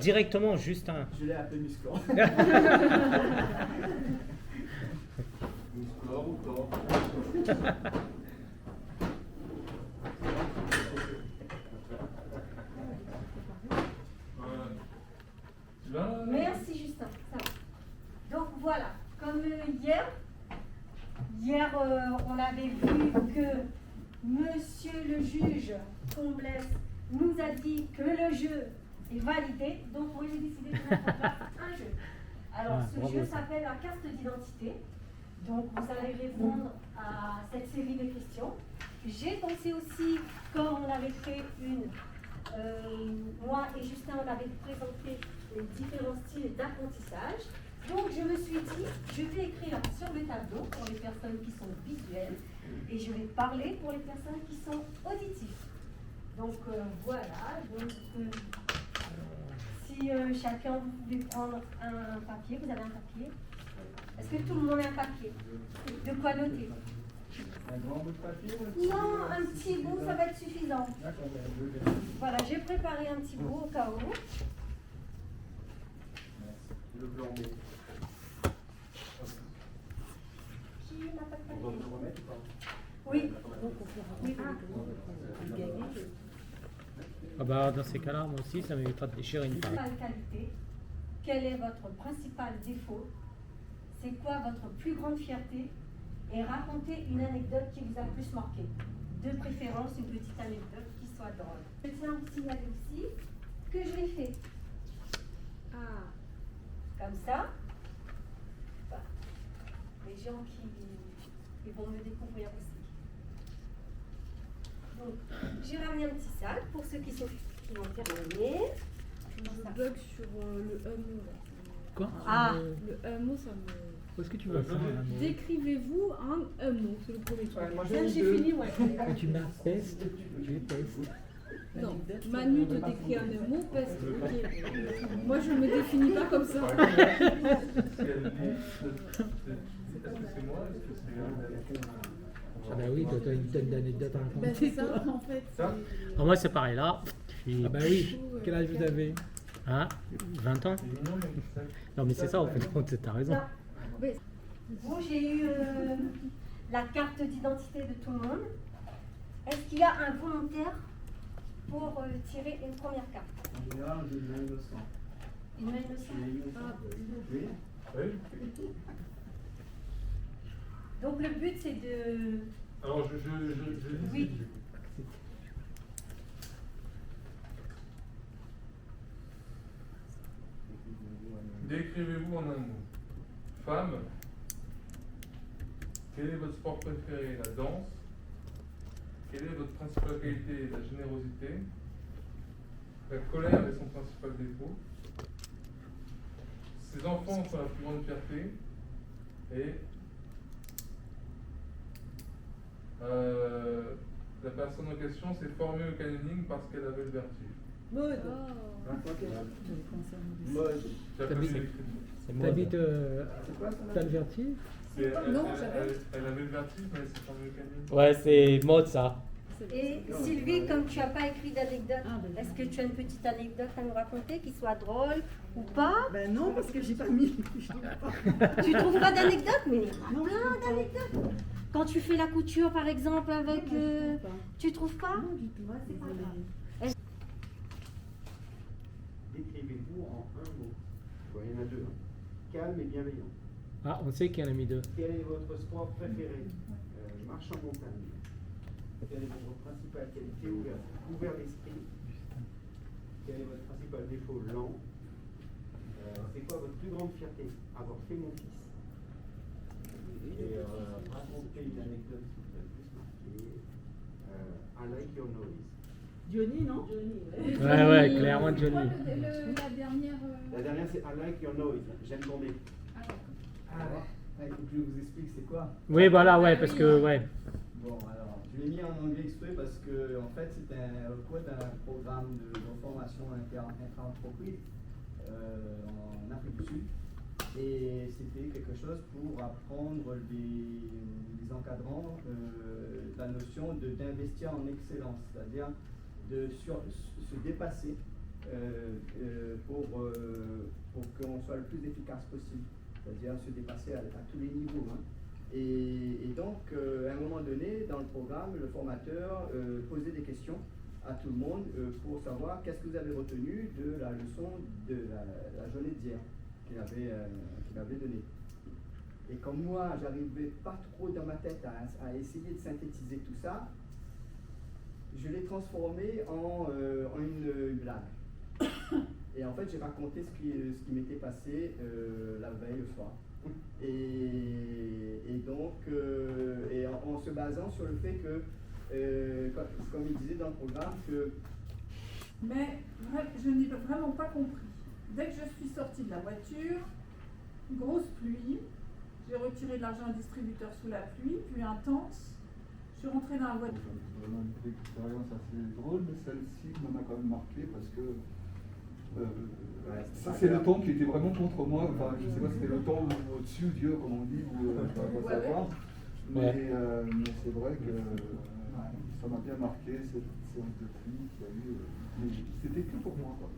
Directement, Justin. Je l'ai appelé Musclor. Musclor ou Thor. Merci Justin. Ça va. Donc voilà, comme hier on avait vu que monsieur le juge Comblès nous a dit que le jeu est validé, donc moi j'ai décidé de mettre en place un jeu. Alors ce jeu s'appelle la carte d'identité. Donc vous allez répondre à cette série de questions. J'ai pensé aussi, quand on avait fait moi et Justin, on avait présenté les différents styles d'apprentissage. Donc je me suis dit, je vais écrire sur le tableau pour les personnes qui sont visuelles et je vais parler pour les personnes qui sont auditives. Donc voilà, donc, si chacun vous pouvez prendre un papier, vous avez un papier. Est-ce que tout le monde a un papier? De quoi noter? Un grand bout de papier ou un petit Non, un petit bout, ça va être suffisant. D'accord, Voilà, j'ai préparé un petit bout au cas où. le blanc B. Qui n'a pas de On va papier? le remettre ou pas? Oui. Oui. Ah bah, dans ces cas-là, moi aussi, ça m'évitera de déchirer une page. Principale qualité. Quel est votre principal défaut? C'est quoi votre plus grande fierté? Et racontez une anecdote qui vous a plus marqué. De préférence, une petite anecdote qui soit drôle. Je tiens à vous signaler aussi que je l'ai fait. Comme ça. Voilà. Les gens qui vont me découvrir aussi. Donc, j'ai ramené un petit sac pour ceux qui vont terminer. Je bug sur le mot là. Quoi? Ah. Le mot ça me... Où est-ce que tu veux faire un mot? Décrivez-vous un mot, c'est le premier truc. Ouais, moi Bien, j'ai fini, ouais. Quand tu m'attestes, je teste. Non, Manu te décrit un mot, peste, ok. Moi je me définis pas comme ça. Est-ce que c'est moi? Est-ce que c'est Ah bah oui, toi t'as une tonne d'anecdotes à Ben raconter. c'est ça en fait. ça? Ah, moi c'est pareil là. Ah bah oui, quel âge vous avez? Hein? 20 ans? C'est mignon, mais ça. Non mais c'est ça en fait, t'as raison. Ça. Bon, j'ai eu la carte d'identité de tout le monde. Est-ce qu'il y a un volontaire pour tirer une première carte? En général, je mets le sang. Une main de sang. Oui. Oui. Donc le but c'est de... Alors, je Oui. décide. Décrivez-vous en un mot. Femme. Quel est votre sport préféré? La danse. Quelle est votre principale qualité? La générosité. La colère est son principal défaut. Ses enfants sont la plus grande fierté. Et la personne en question s'est formée au canyoning parce qu'elle avait le vertige. Mode. Mode. J'ai appris T'habites- l'écriture. T'habites C'est quoi ça? t'as le vertige? Non, j'avais. Elle avait le vertige, mais elle s'est formée au canyoning. Ouais, c'est mode ça. Et Sylvie, comme tu n'as pas écrit d'anecdote, est-ce que tu as une petite anecdote à nous raconter qui soit drôle ou pas? Ben non, parce que j'ai pas mis. Tu trouves pas d'anecdote? Mais il y en a plein d'anecdotes. Quand tu fais la couture par exemple avec... tu trouves pas? Non, du tout. Ouais, c'est pas grave. Décrivez-vous en un mot. Bon, il y en a deux. Hein. Calme et bienveillant. Ah, on sait qu'il y en a mis deux. Quel est votre sport préféré? Marche en montagne. Quelle est votre principale qualité? Ouvert d'esprit. Quel est votre principal défaut? Lent. C'est quoi votre plus grande fierté? Avoir fait mon fils. Et raconter une anecdote qui vous a le plus marqué. I like your noise. Johnny, non? Ouais, clairement Johnny. La dernière. La dernière c'est I like your noise. J'aime ton nez. Il faut que je vous explique c'est quoi. Oui, voilà, ouais, parce que, ouais. Bon, alors, je l'ai mis en anglais exprès parce que, en fait, c'est un code d'un programme de formation intra-entreprise en Afrique du Sud. Et c'était quelque chose pour apprendre les encadrants la notion d'investir en excellence, c'est-à-dire de se dépasser pour qu'on soit le plus efficace possible, c'est-à-dire se dépasser à tous les niveaux. Hein. Et donc, à un moment donné, dans le programme, le formateur posait des questions à tout le monde pour savoir qu'est-ce que vous avez retenu de la leçon de la journée d'hier qu'il avait donnée. Et comme moi, j'arrivais pas trop dans ma tête à essayer de synthétiser tout ça, je l'ai transformé en une blague. Et en fait, j'ai raconté ce qui m'était passé la veille au soir. Et donc, en se basant sur le fait que, comme il disait dans le programme, que... Mais je n'ai vraiment pas compris. Dès que je suis sortie de la voiture, grosse pluie, j'ai retiré de l'argent au distributeur sous la pluie intense. Je suis rentrée dans la voiture. Vraiment une expérience assez drôle, mais celle-ci m'en a quand même marqué parce que ça c'est le temps qui était vraiment contre moi. Enfin, je sais pas, c'était le temps au-dessus, Dieu, comme on dit, ou pas savoir. Mais c'est vrai que ça m'a bien marqué cette séance de pluie qu'il y a eu. Mais c'était que pour moi, quoi.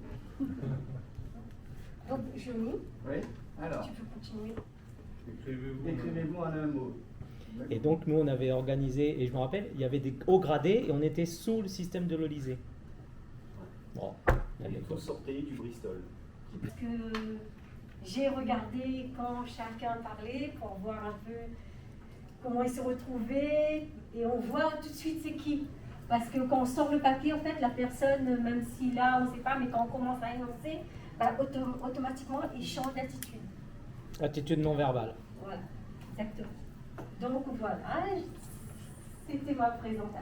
Donc, Johnny, Oui, alors, tu peux continuer. décrivez-vous en un mot. Et donc, nous, on avait organisé, et je me rappelle, il y avait des hauts gradés et on était sous le système de l'Olysée. Bon, Vous sortez du Bristol. Parce que j'ai regardé quand chacun parlait pour voir un peu comment ils se retrouvaient et on voit tout de suite c'est qui. Parce que quand on sort le papier, en fait, la personne, même si là, on ne sait pas, mais quand on commence à énoncer, bah, automatiquement, il change d'attitude. attitude non verbale. Voilà, exactement. Donc voilà, c'était ma présentation.